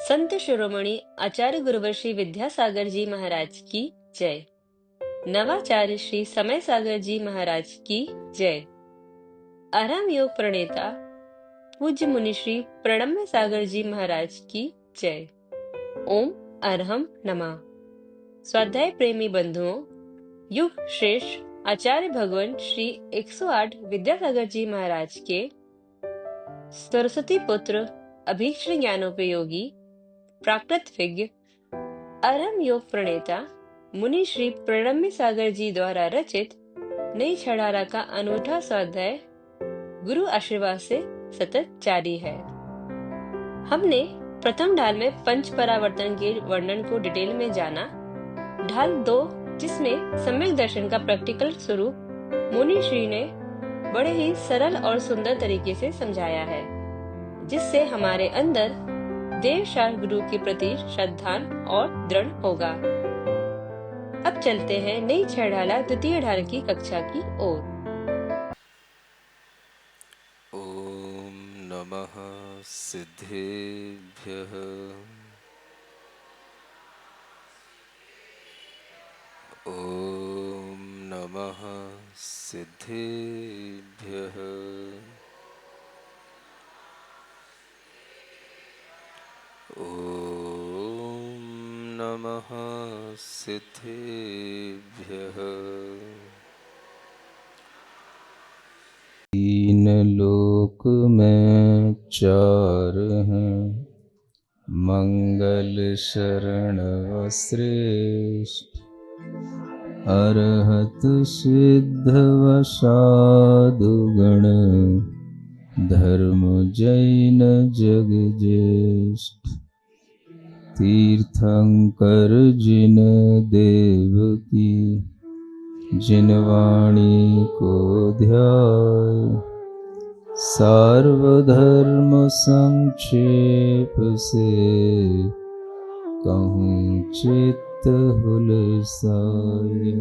संत शिरोमणि आचार्य गुरुवर श्री विद्यासागर जी महाराज की जय। नवाचार्य श्री समय सागर जी महाराज की जय। आराम योग प्रणेता पूज्य मुनि श्री प्रणम्य सागर जी महाराज की जय। ओम अरहम नमः। स्वाध्याय प्रेमी बंधुओं, युग श्रेष्ठ आचार्य भगवान श्री 108 विद्यासागर जी महाराज के सरस्वती पुत्र अभीष्ट ज्ञानोपयोगी प्राकृत विज्ञ अरहम योग प्रणेता मुनि श्री प्रणम्य सागर जी द्वारा रचित नई छड़ारा का अनूठा स्वाध्याय गुरु आशीर्वाद से सतत जारी है। हमने प्रथम ढाल में पंच परावर्तन के वर्णन को डिटेल में जाना। ढाल 2, जिसमें सम्यक दर्शन का प्रैक्टिकल स्वरूप मुनि श्री ने बड़े ही सरल और सुंदर तरीके से समझाया है, जिससे हमारे अंदर देव शास्त्र गुरु के प्रति श्रद्धा और दृढ़ होगा। अब चलते हैं नई छड़ाला द्वितीय ढाल की कक्षा की ओर। ओम नमः सिद्धेभ्यः। ओम नमः सिद्धेभ्यः। ओम नमः सिद्धेभ्यः। तीन लोक में चार हैं, मंगल शरण श्रेष्ठ। अरहत सिद्ध वसादुगण, धर्म जैन जग ज्येष्ठ। तीर्थंकर जिन देव की, जिन वाणी को ध्याय। सार्वधर्म संक्षेप से, कहूँ चित्त हुलसाए।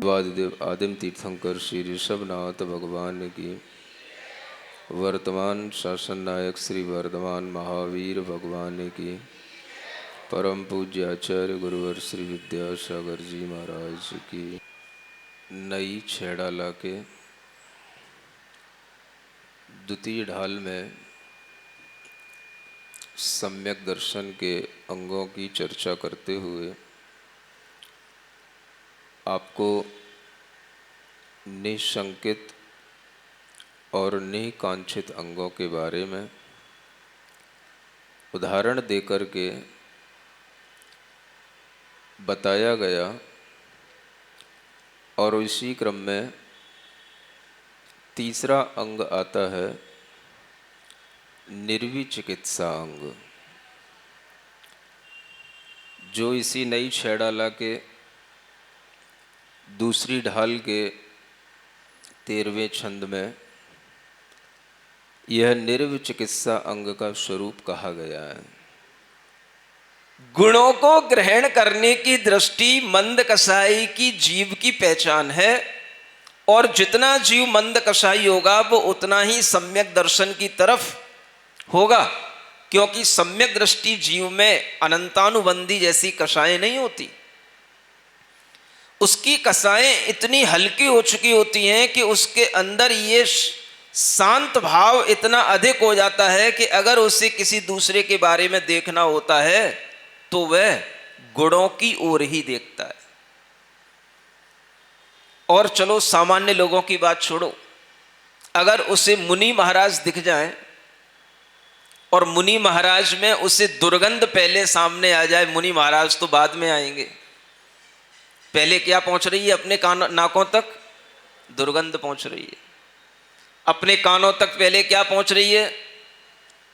वादिदेव आदिम तीर्थंकर श्री ऋषभनाथ भगवान की, वर्तमान शासन नायक श्री वर्धमान महावीर भगवान की, परम पूज्य आचार्य गुरुवर श्री विद्यासागर जी महाराज की नई छेड़ाला के द्वितीय ढाल में सम्यक दर्शन के अंगों की चर्चा करते हुए आपको निशंकित और निकांक्षित अंगों के बारे में उदाहरण देकर के बताया गया, और इसी क्रम में तीसरा अंग आता है निर्विचिकित्सा अंग, जो इसी नई छेड़ाला के दूसरी ढाल के 13वें छंद में यह निर्विचिकित्सा अंग का स्वरूप कहा गया है। गुणों को ग्रहण करने की दृष्टि मंद कसाई की जीव की पहचान है, और जितना जीव मंद कसाई होगा वो उतना ही सम्यक दर्शन की तरफ होगा, क्योंकि सम्यक दृष्टि जीव में अनंतानुबंधी जैसी कसाएं नहीं होती। उसकी कसाएं इतनी हल्की हो चुकी होती हैं कि उसके अंदर ये शांत भाव इतना अधिक हो जाता है कि अगर उसे किसी दूसरे के बारे में देखना होता है तो वह गुणों की ओर ही देखता है। और चलो सामान्य लोगों की बात छोड़ो, अगर उसे मुनि महाराज दिख जाएं और मुनि महाराज में उसे दुर्गंध पहले सामने आ जाए, मुनि महाराज तो बाद में आएंगे, पहले क्या पहुंच रही है अपने नाकों तक? दुर्गंध पहुंच रही है। अपने कानों तक पहले क्या पहुंच रही है?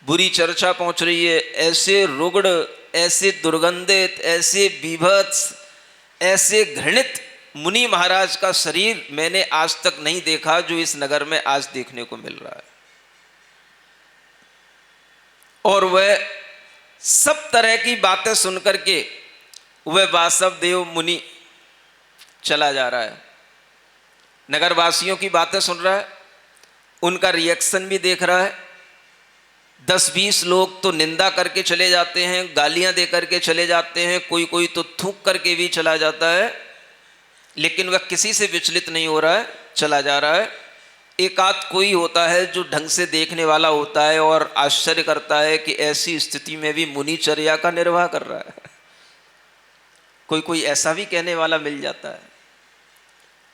बुरी चर्चा पहुंच रही है। ऐसे रुग्ण, ऐसे दुर्गंधित, ऐसे बीभत्स, ऐसे घृणित मुनि महाराज का शरीर मैंने आज तक नहीं देखा जो इस नगर में आज देखने को मिल रहा है। और वह सब तरह की बातें सुनकर के वह वासवदेव मुनि चला जा रहा है। नगरवासियों की बातें सुन रहा है, उनका रिएक्शन भी देख रहा है, 10-20 लोग तो निंदा करके चले जाते हैं, गालियां दे करके चले जाते हैं, कोई कोई तो थूक करके भी चला जाता है, लेकिन वह किसी से विचलित नहीं हो रहा है, चला जा रहा है। एक आध कोई होता है जो ढंग से देखने वाला होता है और आश्चर्य करता है कि ऐसी स्थिति में भी मुनिचर्या का निर्वाह कर रहा है। कोई कोई ऐसा भी कहने वाला मिल जाता है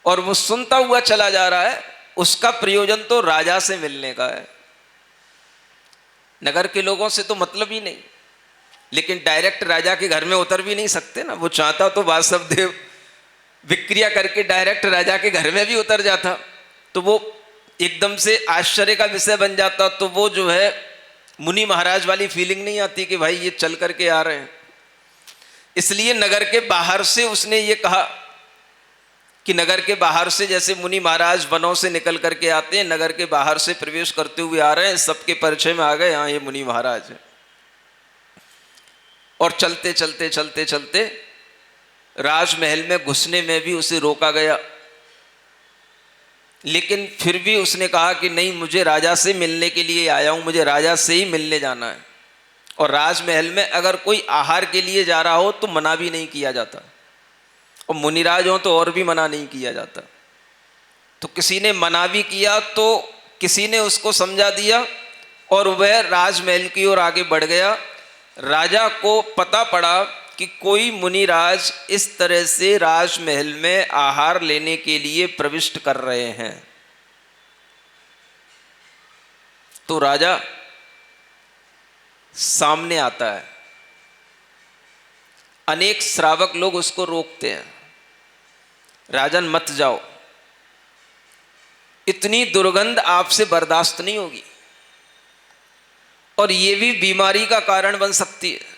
और वो सुनता हुआ चला जा रहा है। उसका प्रयोजन तो राजा से मिलने का है, नगर के लोगों से तो मतलब ही नहीं, लेकिन डायरेक्ट राजा के घर में उतर भी नहीं सकते ना। वो चाहता तो वासुदेव विक्रिया करके डायरेक्ट राजा के घर में भी उतर जाता, तो वो एकदम से आश्चर्य का विषय बन जाता। तो वो जो है मुनि महाराज वाली फीलिंग नहीं आती कि भाई ये चल करके आ रहे हैं। इसलिए नगर के बाहर से उसने ये कहा कि नगर के बाहर से जैसे मुनि महाराज वनों से निकल करके आते हैं, नगर के बाहर से प्रवेश करते हुए आ रहे हैं, सबके परिचय में आ गए, हाँ ये मुनि महाराज है। और चलते चलते चलते चलते राजमहल में घुसने में भी उसे रोका गया, लेकिन फिर भी उसने कहा कि नहीं, मुझे राजा से मिलने के लिए आया हूं, मुझे राजा से ही मिलने जाना है। और राजमहल में अगर कोई आहार के लिए जा रहा हो तो मना भी नहीं किया जाता, और मुनिराज हो तो और भी मना नहीं किया जाता। तो किसी ने मना भी किया तो किसी ने उसको समझा दिया और वह राजमहल की ओर आगे बढ़ गया। राजा को पता पड़ा कि कोई मुनिराज इस तरह से राजमहल में आहार लेने के लिए प्रविष्ट कर रहे हैं। तो राजा सामने आता है, अनेक श्रावक लोग उसको रोकते हैं, राजन मत जाओ, इतनी दुर्गंध आपसे बर्दाश्त नहीं होगी और ये भी बीमारी का कारण बन सकती है।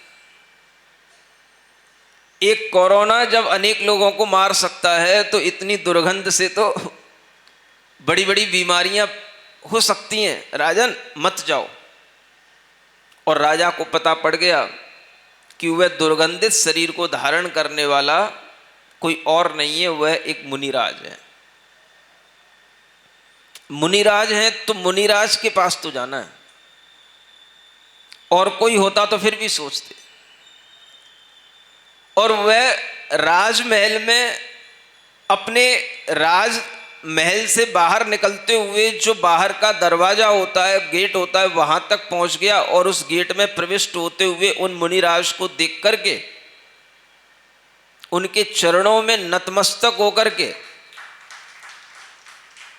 एक कोरोना जब अनेक लोगों को मार सकता है तो इतनी दुर्गंध से तो बड़ी बड़ी बीमारियां हो सकती हैं, राजन मत जाओ। और राजा को पता पड़ गया कि वह दुर्गंधित शरीर को धारण करने वाला कोई और नहीं है, वह एक मुनिराज है। मुनिराज हैं तो मुनिराज के पास तो जाना है, और कोई होता तो फिर भी सोचते। और वह राजमहल में अपने राजमहल से बाहर निकलते हुए जो बाहर का दरवाजा होता है, गेट होता है, वहां तक पहुंच गया और उस गेट में प्रविष्ट होते हुए उन मुनिराज को देख करके उनके चरणों में नतमस्तक होकर के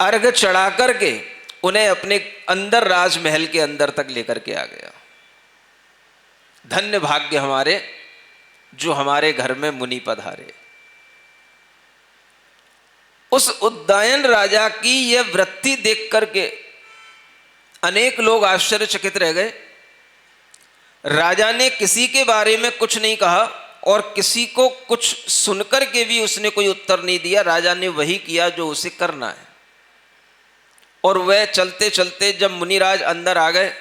अर्घ चढ़ा करके उन्हें अपने अंदर राजमहल के अंदर तक लेकर के आ गया। धन्य भाग्य हमारे जो हमारे घर में मुनि पधारे। उस उद्दायन राजा की यह वृत्ति देख करके अनेक लोग आश्चर्यचकित रह गए। राजा ने किसी के बारे में कुछ नहीं कहा और किसी को कुछ सुनकर के भी उसने कोई उत्तर नहीं दिया। राजा ने वही किया जो उसे करना है। और वह चलते चलते जब मुनिराज अंदर आ गए,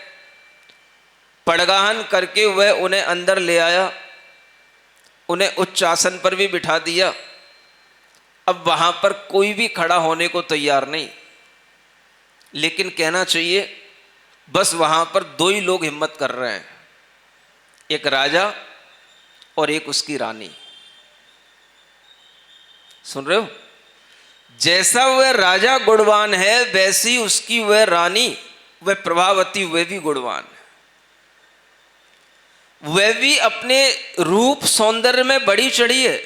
पड़गाहन करके वह उन्हें अंदर ले आया, उन्हें उच्च आसन पर भी बिठा दिया। अब वहां पर कोई भी खड़ा होने को तैयार नहीं, लेकिन कहना चाहिए बस वहां पर दो ही लोग हिम्मत कर रहे हैं, एक राजा और एक उसकी रानी। सुन रहे हो? जैसा वह राजा गुणवान है वैसी उसकी वह रानी, वह प्रभावती, वह भी गुणवान है। वह भी अपने रूप सौंदर्य में बड़ी चढ़ी है,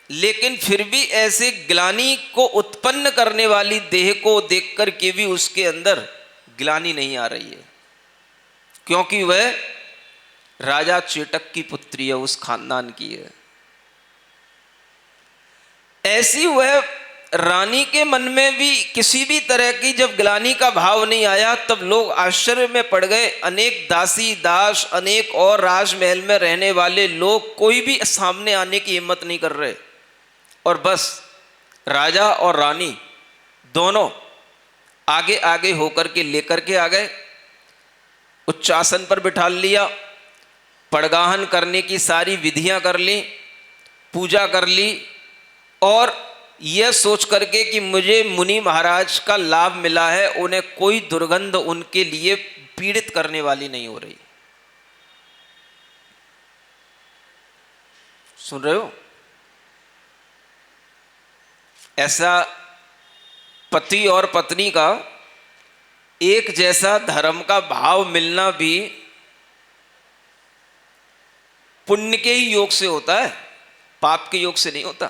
लेकिन फिर भी ऐसे ग्लानि को उत्पन्न करने वाली देह को देख कर के भी उसके अंदर ग्लानि नहीं आ रही है, क्योंकि वह राजा चेटक की पुत्री है, उस खानदान की है। ऐसी वह रानी के मन में भी किसी भी तरह की जब ग्लानि का भाव नहीं आया, तब लोग आश्चर्य में पड़ गए। अनेक दासी दास, अनेक और राजमहल में रहने वाले लोग कोई भी सामने आने की हिम्मत नहीं कर रहे, और बस राजा और रानी दोनों आगे आगे होकर के लेकर के आ गए, उच्चासन पर बिठा लिया, पड़गाहन करने की सारी विधियां कर ली, पूजा कर ली, और यह सोच करके कि मुझे मुनि महाराज का लाभ मिला है, उन्हें कोई दुर्गंध उनके लिए पीड़ित करने वाली नहीं हो रही। सुन रहे हो? ऐसा पति और पत्नी का एक जैसा धर्म का भाव मिलना भी पुण्य के ही योग से होता है, पाप के योग से नहीं होता।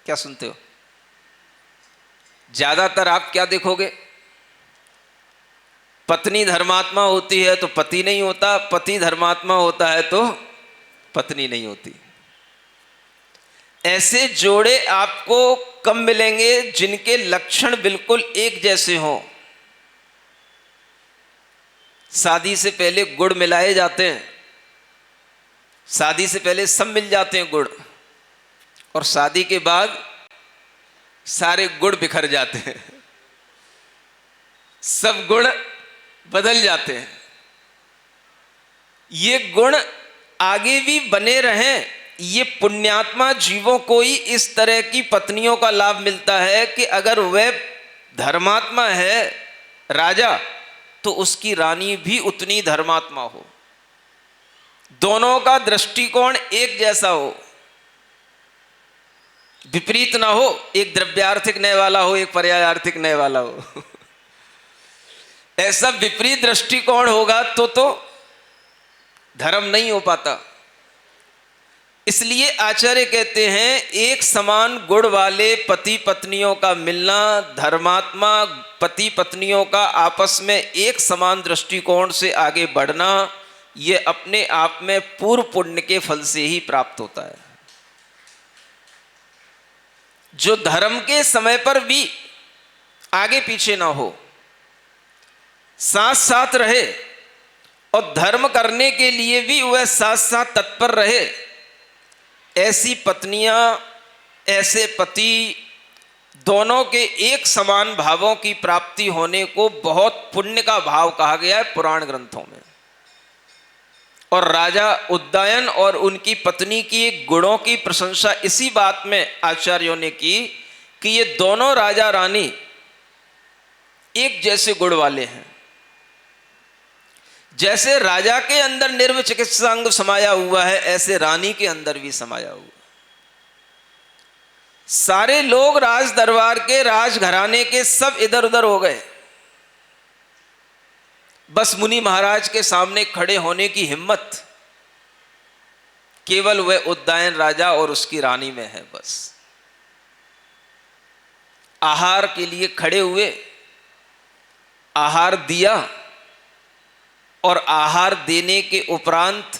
क्या सुनते हो? ज्यादातर आप क्या देखोगे? पत्नी धर्मात्मा होती है तो पति नहीं होता, पति धर्मात्मा होता है तो पत्नी नहीं होती। ऐसे जोड़े आपको कम मिलेंगे जिनके लक्षण बिल्कुल एक जैसे हों। शादी से पहले गुड़ मिलाए जाते हैं, शादी से पहले सब मिल जाते हैं गुड़, और शादी के बाद सारे गुड़ बिखर जाते हैं, सब गुण बदल जाते हैं। ये गुण आगे भी बने रहें, ये पुण्यात्मा जीवों को ही इस तरह की पत्नियों का लाभ मिलता है कि अगर वह धर्मात्मा है राजा तो उसकी रानी भी उतनी धर्मात्मा हो, दोनों का दृष्टिकोण एक जैसा हो, विपरीत ना हो, एक द्रव्यार्थिक न्याय वाला हो, एक पर्यायार्थिक न्याय वाला हो। ऐसा विपरीत दृष्टिकोण होगा तो धर्म नहीं हो पाता। इसलिए आचार्य कहते हैं एक समान गुण वाले पति पत्नियों का मिलना, धर्मात्मा पति पत्नियों का आपस में एक समान दृष्टिकोण से आगे बढ़ना, यह अपने आप में पूर्व पुण्य के फल से ही प्राप्त होता है। जो धर्म के समय पर भी आगे पीछे ना हो, साथ साथ रहे और धर्म करने के लिए भी वह साथ साथ तत्पर रहे, ऐसी पत्नियां, ऐसे पति, दोनों के एक समान भावों की प्राप्ति होने को बहुत पुण्य का भाव कहा गया है पुराण ग्रंथों में। और राजा उदयन और उनकी पत्नी की गुणों की प्रशंसा इसी बात में आचार्यों ने की कि ये दोनों राजा रानी एक जैसे गुण वाले हैं। जैसे राजा के अंदर निर्व चिकित्सांग समाया हुआ है, ऐसे रानी के अंदर भी समाया हुआ। सारे लोग राज दरबार के, राज घराने के सब इधर उधर हो गए, बस मुनि महाराज के सामने खड़े होने की हिम्मत केवल वह उदयन राजा और उसकी रानी में है। बस आहार के लिए खड़े हुए, आहार दिया, और आहार देने के उपरांत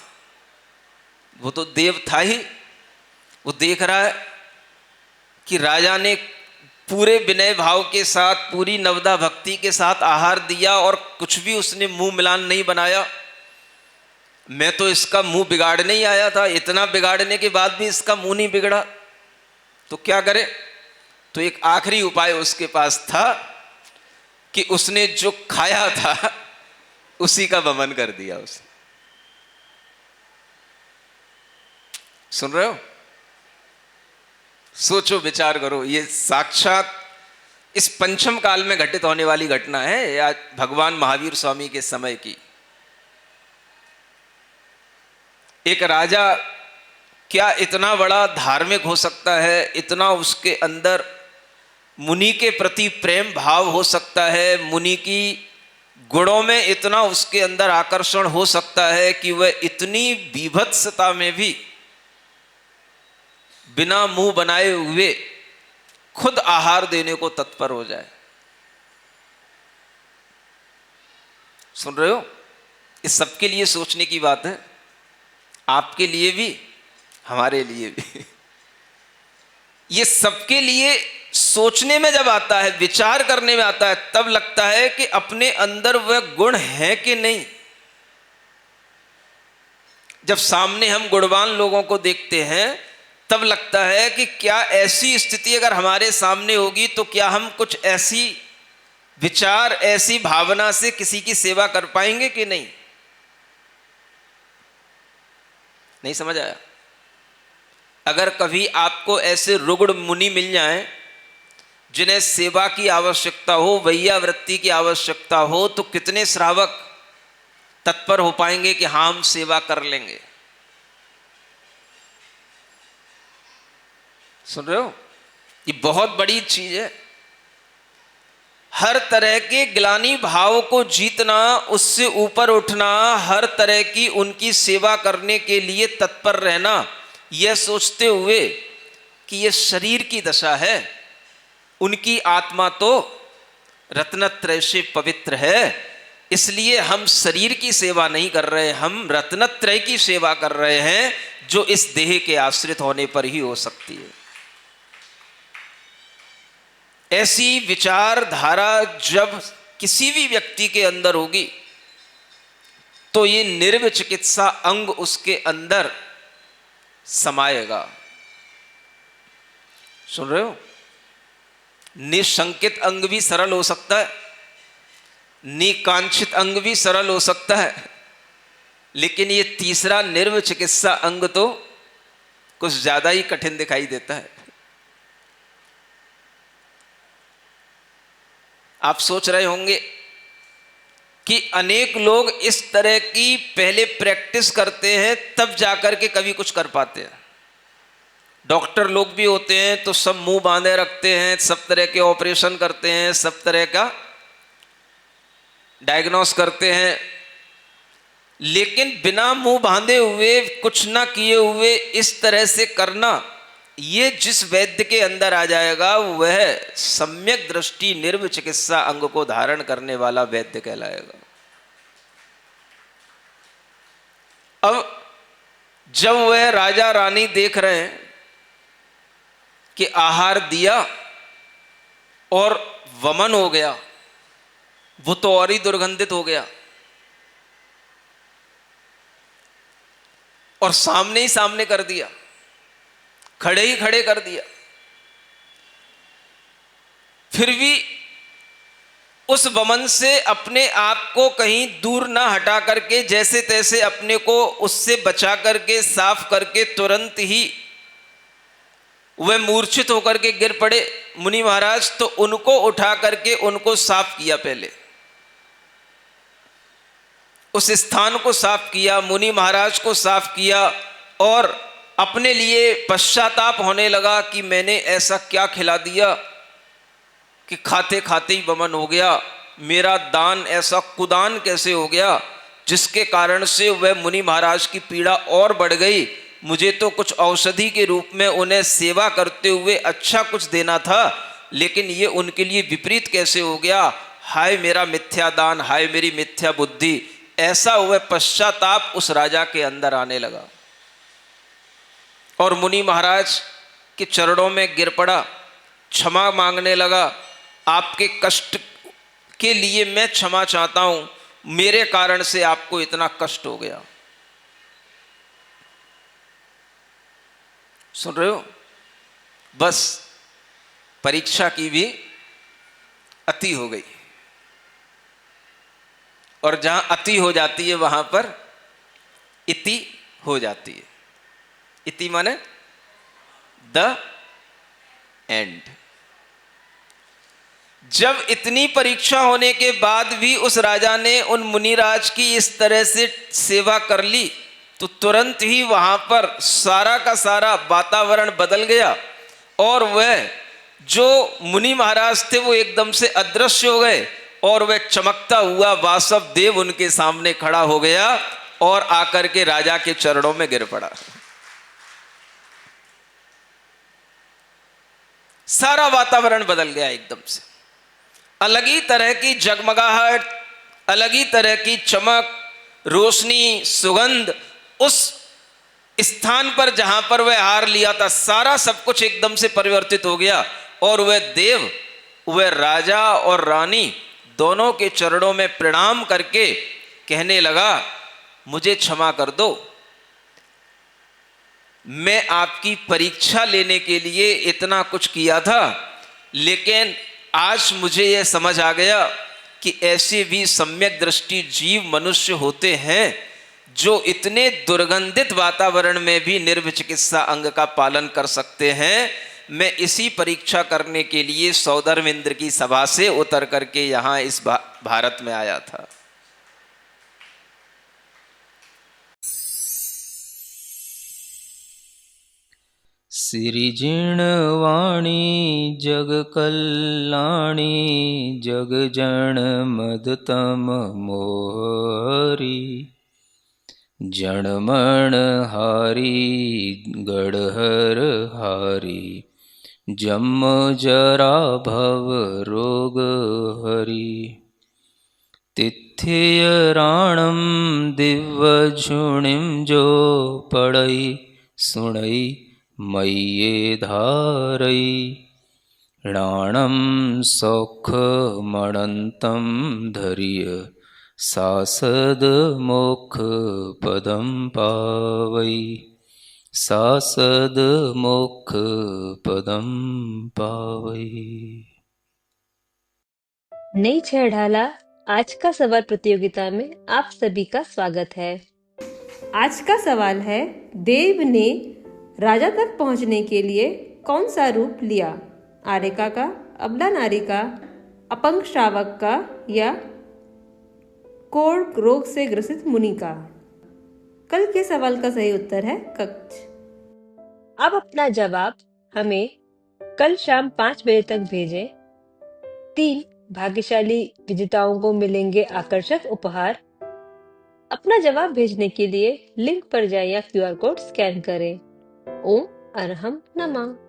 वो तो देव था ही, वो देख रहा है कि राजा ने पूरे विनय भाव के साथ, पूरी नवदा भक्ति के साथ आहार दिया और कुछ भी उसने मुंह मिलान नहीं बनाया। मैं तो इसका मुंह बिगाड़ने ही आया था, इतना बिगाड़ने के बाद भी इसका मुंह नहीं बिगड़ा, तो क्या करे? तो एक आखिरी उपाय उसके पास था कि उसने जो खाया था उसी का वमन कर दिया उसने। सुन रहे हो? सोचो, विचार करो, ये साक्षात इस पंचम काल में घटित होने वाली घटना है या भगवान महावीर स्वामी के समय की। एक राजा क्या इतना बड़ा धार्मिक हो सकता है, इतना उसके अंदर मुनि के प्रति प्रेम भाव हो सकता है, मुनि की गुणों में इतना उसके अंदर आकर्षण हो सकता है कि वह इतनी बीभत्सता में भी बिना मुंह बनाए हुए खुद आहार देने को तत्पर हो जाए। सुन रहे हो? इस सबके लिए सोचने की बात है, आपके लिए भी, हमारे लिए भी। ये सबके लिए सोचने में जब आता है, विचार करने में आता है, तब लगता है कि अपने अंदर वह गुण है कि नहीं। जब सामने हम गुणवान लोगों को देखते हैं तब लगता है कि क्या ऐसी स्थिति अगर हमारे सामने होगी तो क्या हम कुछ ऐसी विचार, ऐसी भावना से किसी की सेवा कर पाएंगे कि नहीं। नहीं समझ आया? अगर कभी आपको ऐसे रुग्ण मुनि मिल जाएं जिन्हें सेवा की आवश्यकता हो, वैयावृत्ति की आवश्यकता हो, तो कितने श्रावक तत्पर हो पाएंगे कि हाँ हम सेवा कर लेंगे। सुन रहे हो, ये बहुत बड़ी चीज है। हर तरह के ग्लानि भाव को जीतना, उससे ऊपर उठना, हर तरह की उनकी सेवा करने के लिए तत्पर रहना, यह सोचते हुए कि यह शरीर की दशा है, उनकी आत्मा तो रत्नत्रय से पवित्र है, इसलिए हम शरीर की सेवा नहीं कर रहे, हम रत्नत्रय की सेवा कर रहे हैं, जो इस देह के आश्रित होने पर ही हो सकती है। ऐसी विचारधारा जब किसी भी व्यक्ति के अंदर होगी तो ये निर्विचिकित्सा अंग उसके अंदर समाएगा। सुन रहे हो, निशंकित अंग भी सरल हो सकता है, निकांक्षित अंग भी सरल हो सकता है, लेकिन ये तीसरा निर्विचिकित्सा अंग तो कुछ ज्यादा ही कठिन दिखाई देता है। आप सोच रहे होंगे कि अनेक लोग इस तरह की पहले प्रैक्टिस करते हैं तब जाकर के कभी कुछ कर पाते हैं। डॉक्टर लोग भी होते हैं तो सब मुंह बांधे रखते हैं, सब तरह के ऑपरेशन करते हैं, सब तरह का डायग्नोस करते हैं, लेकिन बिना मुंह बांधे हुए, कुछ ना किए हुए इस तरह से करना, ये जिस वैद्य के अंदर आ जाएगा वह सम्यक दृष्टि निर्विचिकित्सा अंग को धारण करने वाला वैद्य कहलाएगा। अब जब वह राजा रानी देख रहे हैं कि आहार दिया और वमन हो गया, वो तो और ही दुर्गंधित हो गया, और सामने ही सामने कर दिया, खड़े ही खड़े कर दिया, फिर भी उस वमन से अपने आप को कहीं दूर ना हटा करके जैसे तैसे अपने को उससे बचा करके, साफ करके, तुरंत ही वह मूर्छित होकर के गिर पड़े मुनि महाराज, तो उनको उठा करके उनको साफ किया, पहले उस स्थान को साफ किया, मुनि महाराज को साफ किया, और अपने लिए पश्चाताप होने लगा कि मैंने ऐसा क्या खिला दिया कि खाते खाते ही वमन हो गया, मेरा दान ऐसा कुदान कैसे हो गया, जिसके कारण से वह मुनि महाराज की पीड़ा और बढ़ गई। मुझे तो कुछ औषधि के रूप में उन्हें सेवा करते हुए अच्छा कुछ देना था, लेकिन ये उनके लिए विपरीत कैसे हो गया। हाय मेरा मिथ्या दान, हाय मेरी मिथ्या बुद्धि। ऐसा वह पश्चाताप उस राजा के अंदर आने लगा और मुनि महाराज के चरणों में गिर पड़ा, क्षमा मांगने लगा। आपके कष्ट के लिए मैं क्षमा चाहता हूं, मेरे कारण से आपको इतना कष्ट हो गया। सुन रहे हो, बस परीक्षा की भी अति हो गई, और जहां अति हो जाती है वहां पर इति हो जाती है। इति माने द एंड। जब इतनी परीक्षा होने के बाद भी उस राजा ने उन मुनिराज की इस तरह से सेवा कर ली, तो तुरंत ही वहां पर सारा का सारा वातावरण बदल गया, और वह जो मुनि महाराज थे वो एकदम से अदृश्य हो गए, और वह चमकता हुआ वासव देव उनके सामने खड़ा हो गया और आकर के राजा के चरणों में गिर पड़ा। सारा वातावरण बदल गया एकदम से, अलग ही तरह की जगमगाहट, अलग ही तरह की चमक, रोशनी, सुगंध उस स्थान पर जहां पर वह हार लिया था, सारा सब कुछ एकदम से परिवर्तित हो गया। और वह देव, वह राजा और रानी दोनों के चरणों में प्रणाम करके कहने लगा, मुझे क्षमा कर दो, मैं आपकी परीक्षा लेने के लिए इतना कुछ किया था, लेकिन आज मुझे यह समझ आ गया कि ऐसे भी सम्यक दृष्टि जीव मनुष्य होते हैं जो इतने दुर्गंधित वातावरण में भी निर्विचिकित्सा अंग का पालन कर सकते हैं। मैं इसी परीक्षा करने के लिए सौधर्मेंद्र की सभा से उतर करके यहाँ इस भारत में आया था। सिरिजिणवाणी जग कल्याणी जग जन मदतम मोहरी जनमण हारी गढ़हर हारी जम जरा भव रोग हरि तिथ्य राणम दिव्य झुणिम जो पढ़ई सुणई मय्ये धारई राणम सौख मणंतम धर्य सासद मोक्ष पदम पावई सासद मोक्ष पदम पावई। नई छह ढाला आज का सवाल प्रतियोगिता में आप सभी का स्वागत है। आज का सवाल है, देव ने राजा तक पहुंचने के लिए कौन सा रूप लिया? आर्यका का, अबला नारी का, अपंग श्रावक का या कोढ़ रोग से ग्रसित मुनि का? कल के सवाल का सही उत्तर है कक्ष। अब अपना जवाब हमें कल शाम 5 बजे तक भेजें। 3 भाग्यशाली विजेताओं को मिलेंगे आकर्षक उपहार। अपना जवाब भेजने के लिए लिंक पर जाएं या QR कोड स्कैन करें। ओम अरहम नमः।